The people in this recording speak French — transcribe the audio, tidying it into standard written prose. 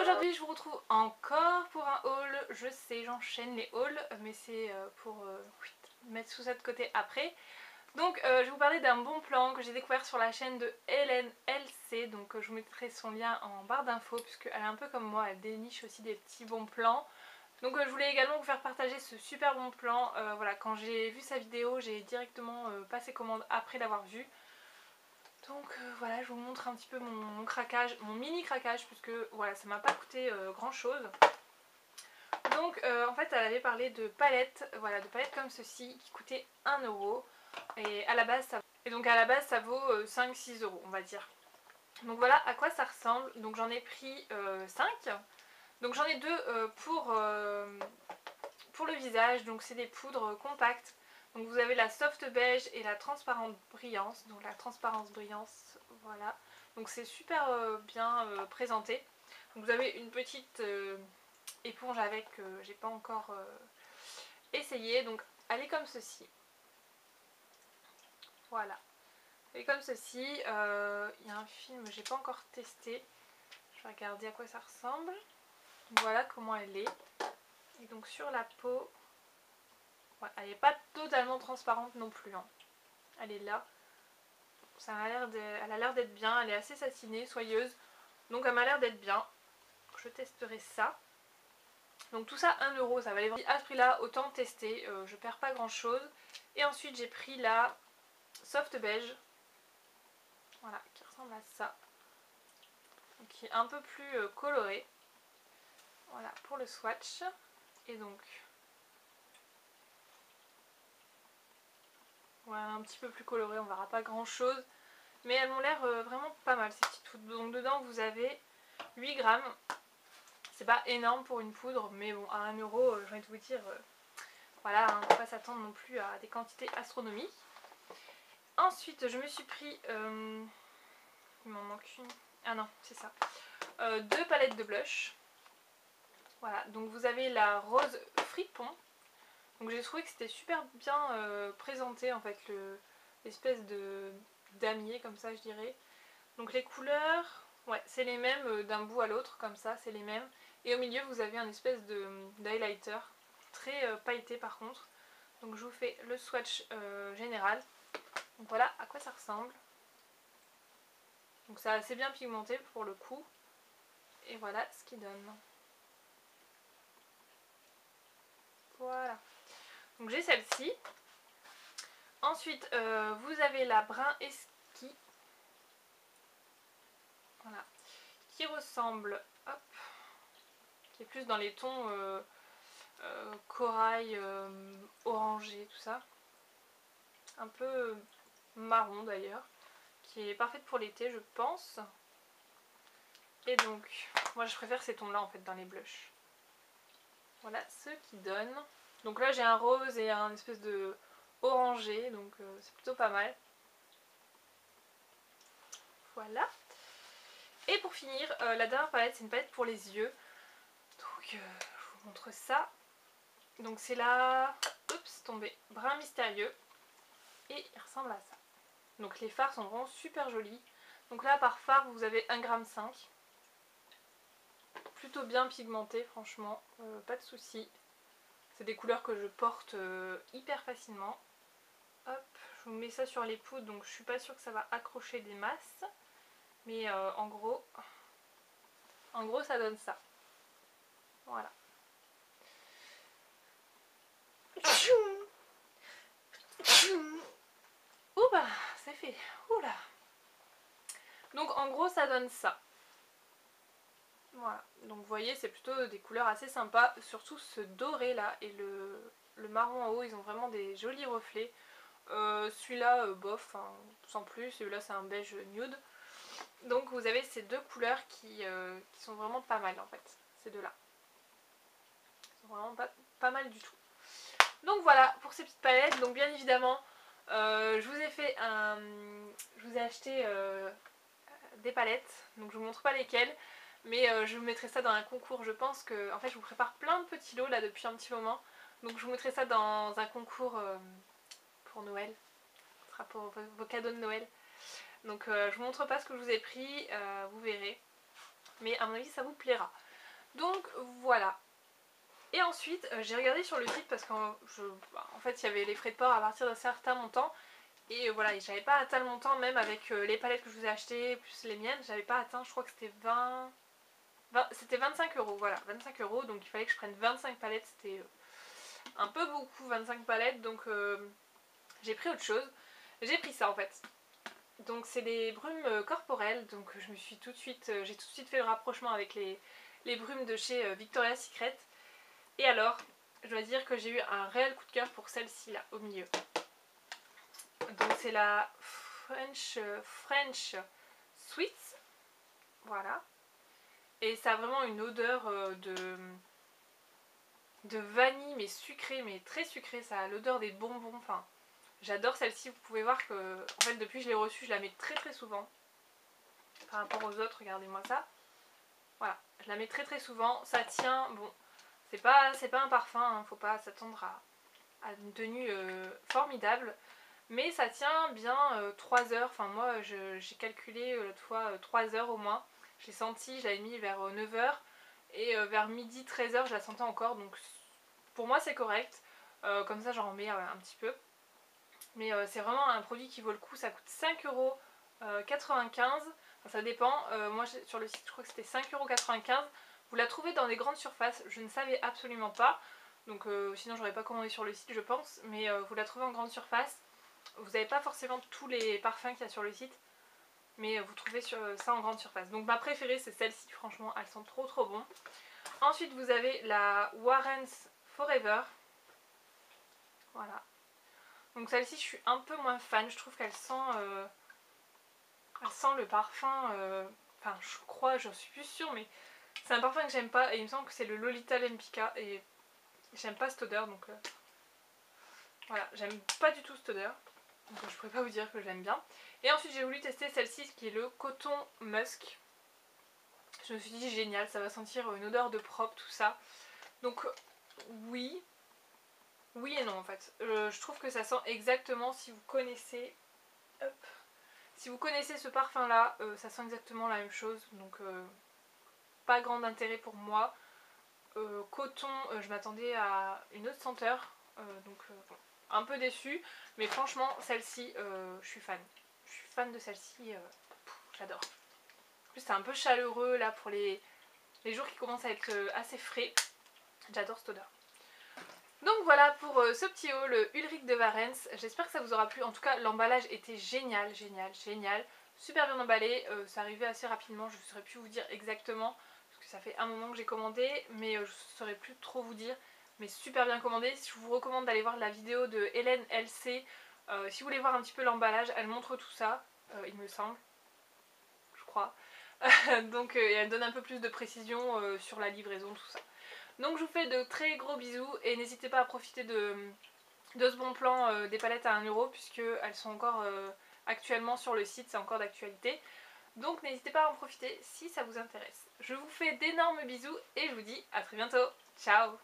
Aujourd'hui je vous retrouve encore pour un haul. Je sais, j'enchaîne les hauls, mais c'est pour mettre tout ça de côté après. Donc je vais vous parler d'un bon plan que j'ai découvert sur la chaîne de Hélène LC. Donc je vous mettrai son lien en barre d'infos puisqu'elle est un peu comme moi, elle déniche aussi des petits bons plans. Donc je voulais également vous faire partager ce super bon plan. Voilà, quand j'ai vu sa vidéo, j'ai directement passé commande après l'avoir vue. Donc voilà, je vous montre un petit peu mon craquage, mon mini craquage, puisque voilà, ça m'a pas coûté grand chose. Donc en fait elle avait parlé de palettes, voilà, de palettes comme ceci qui coûtaient 1 euro. Et à la base ça vaut 5-6 euros on va dire. Donc voilà à quoi ça ressemble. Donc j'en ai pris 5. Donc j'en ai 2 pour le visage, donc c'est des poudres compactes. Donc vous avez la soft beige et la transparente brillance. Donc la transparence brillance, voilà. Donc c'est super bien présenté. Donc vous avez une petite éponge avec, j'ai pas encore essayé. Donc elle est comme ceci. Voilà. Elle est comme ceci. Il y a un film, j'ai pas encore testé. Je vais regarder à quoi ça ressemble. Voilà comment elle est. Et donc sur la peau, ouais, elle n'est pas totalement transparente non plus, hein. Elle est là. Ça a elle a l'air d'être bien. Elle est assez satinée, soyeuse. Donc elle m'a l'air d'être bien. Je testerai ça. Donc tout ça 1 euro. Ça valait vraiment à ce prix là. Autant tester. Je perds pas grand chose. Et ensuite j'ai pris la soft beige. Voilà, qui ressemble à ça. Donc, qui est un peu plus colorée. Voilà pour le swatch. Et donc voilà, un petit peu plus coloré. On verra pas grand chose. Mais elles m'ont l'air vraiment pas mal ces petites poudres. Donc dedans vous avez 8 grammes. C'est pas énorme pour une poudre, mais bon, à 1 euro, j'ai envie de vous dire, voilà, on ne peut pas s'attendre non plus à des quantités astronomiques. Ensuite, je me suis pris, il m'en manque une, ah non, c'est ça, 2 palettes de blush. Voilà, donc vous avez la rose fripon. Donc j'ai trouvé que c'était super bien présenté en fait, l'espèce de damier comme ça je dirais. Donc les couleurs, ouais, c'est les mêmes d'un bout à l'autre, comme ça, c'est les mêmes. Et au milieu, vous avez un espèce d'highlighter, très pailleté par contre. Donc je vous fais le swatch général. Donc voilà à quoi ça ressemble. Donc c'est assez bien pigmenté pour le coup. Et voilà ce qu'il donne. Voilà. Donc j'ai celle-ci. Ensuite, vous avez la brun esquis. Voilà. Qui ressemble, hop, qui est plus dans les tons corail, orangé, tout ça. Un peu marron d'ailleurs. Qui est parfaite pour l'été, je pense. Et donc, moi je préfère ces tons-là en fait dans les blushs. Voilà ce qui donne. Donc là j'ai un rose et un espèce de orangé, donc c'est plutôt pas mal. Voilà. Et pour finir, la dernière palette, c'est une palette pour les yeux. Donc je vous montre ça. Donc c'est la, oups, tombé, brun mystérieux. Et il ressemble à ça. Donc les fards sont vraiment super jolis. Donc là par fard vous avez 1,5 g. Plutôt bien pigmenté franchement, pas de soucis. C'est des couleurs que je porte hyper facilement. Hop, je vous mets ça sur les poudres, donc je suis pas sûre que ça va accrocher des masses. Mais en gros ça donne ça. Voilà. Ouh bah, c'est fait. Oula. Donc en gros ça donne ça. Voilà, donc vous voyez c'est plutôt des couleurs assez sympas, surtout ce doré là et le marron en haut, ils ont vraiment des jolis reflets. Celui-là bof, hein, sans plus, celui-là c'est un beige nude. Donc vous avez ces deux couleurs qui sont vraiment pas mal en fait, ces deux là. Ils sont vraiment pas mal du tout. Donc voilà pour ces petites palettes, donc bien évidemment je vous ai acheté des palettes, donc je vous montre pas lesquelles. Mais je vous mettrai ça dans un concours, je pense que... En fait je vous prépare plein de petits lots là depuis un petit moment. Donc je vous mettrai ça dans un concours pour Noël. Ce sera pour vos cadeaux de Noël. Donc je vous montre pas ce que je vous ai pris, vous verrez. Mais à mon avis ça vous plaira. Donc voilà. Et ensuite j'ai regardé sur le site parce qu'en fait il y avait les frais de port à partir d'un certain montant. Et voilà, j'avais pas atteint le montant même avec les palettes que je vous ai achetées plus les miennes. J'avais pas atteint, je crois que c'était 20 c'était 25 euros, voilà, 25 euros. Donc il fallait que je prenne 25 palettes, c'était un peu beaucoup 25 palettes. Donc j'ai pris autre chose. J'ai pris ça en fait. Donc c'est des brumes corporelles. Donc je me suis tout de suite, j'ai tout de suite fait le rapprochement avec les brumes de chez Victoria's Secret. Et alors, je dois dire que j'ai eu un réel coup de cœur pour celle-ci là, au milieu. Donc c'est la French Sweets. Voilà. Et ça a vraiment une odeur de vanille, mais sucrée, mais très sucrée. Ça a l'odeur des bonbons. Enfin, j'adore celle-ci. Vous pouvez voir que, en fait, depuis que je l'ai reçue, je la mets très très souvent. Par rapport aux autres, regardez-moi ça. Voilà, je la mets très très souvent. Ça tient, bon, c'est pas un parfum, hein, faut pas s'attendre à une tenue formidable. Mais ça tient bien 3 heures. Enfin, moi, j'ai calculé l'autre fois 3 heures au moins. J'ai senti, je l'avais mis vers 9 heures. Et vers midi, 13 heures, je la sentais encore. Donc, pour moi, c'est correct. Comme ça, j'en remets un petit peu. Mais c'est vraiment un produit qui vaut le coup. Ça coûte 5,95 €. Enfin, ça dépend. Moi, sur le site, je crois que c'était 5,95 €. Vous la trouvez dans des grandes surfaces. Je ne savais absolument pas. Donc, sinon, j'aurais pas commandé sur le site, je pense. Mais vous la trouvez en grande surface. Vous n'avez pas forcément tous les parfums qu'il y a sur le site, mais vous trouvez ça en grande surface. Donc ma préférée c'est celle-ci, franchement elles sont trop trop bon. Ensuite vous avez la Warren's Forever. Voilà. Donc celle-ci je suis un peu moins fan, je trouve qu'elle sent le parfum, enfin je crois, j'en suis plus sûre, mais c'est un parfum que j'aime pas et il me semble que c'est le Lolita Lempicka et j'aime pas cette odeur, donc voilà, j'aime pas du tout cette odeur. Donc je pourrais pas vous dire que je l'aime bien. Et ensuite j'ai voulu tester celle-ci qui est le coton musk. Je me suis dit génial, ça va sentir une odeur de propre, tout ça. Donc oui et non en fait. Je trouve que ça sent exactement, si vous connaissez si vous connaissez ce parfum là, ça sent exactement la même chose. Donc pas grand intérêt pour moi. Coton, je m'attendais à une autre senteur. Donc bon, un peu déçue, mais franchement celle-ci je suis fan. Je suis fan de celle-ci, j'adore. En plus c'est un peu chaleureux là pour les jours qui commencent à être assez frais. J'adore cette odeur. Donc voilà pour ce petit haul Ulrich de Warren's. J'espère que ça vous aura plu. En tout cas l'emballage était génial, génial, génial. Super bien emballé, ça arrivait assez rapidement. Je ne saurais plus vous dire exactement parce que ça fait un moment que j'ai commandé, mais je ne saurais plus trop vous dire. Mais super bien commandé. Je vous recommande d'aller voir la vidéo de Hélène LC. Si vous voulez voir un petit peu l'emballage, elle montre tout ça, il me semble, je crois. Donc elle donne un peu plus de précision sur la livraison, tout ça. Donc je vous fais de très gros bisous et n'hésitez pas à profiter de ce bon plan des palettes à 1 € puisque elles sont encore actuellement sur le site, c'est encore d'actualité. Donc n'hésitez pas à en profiter si ça vous intéresse. Je vous fais d'énormes bisous et je vous dis à très bientôt. Ciao!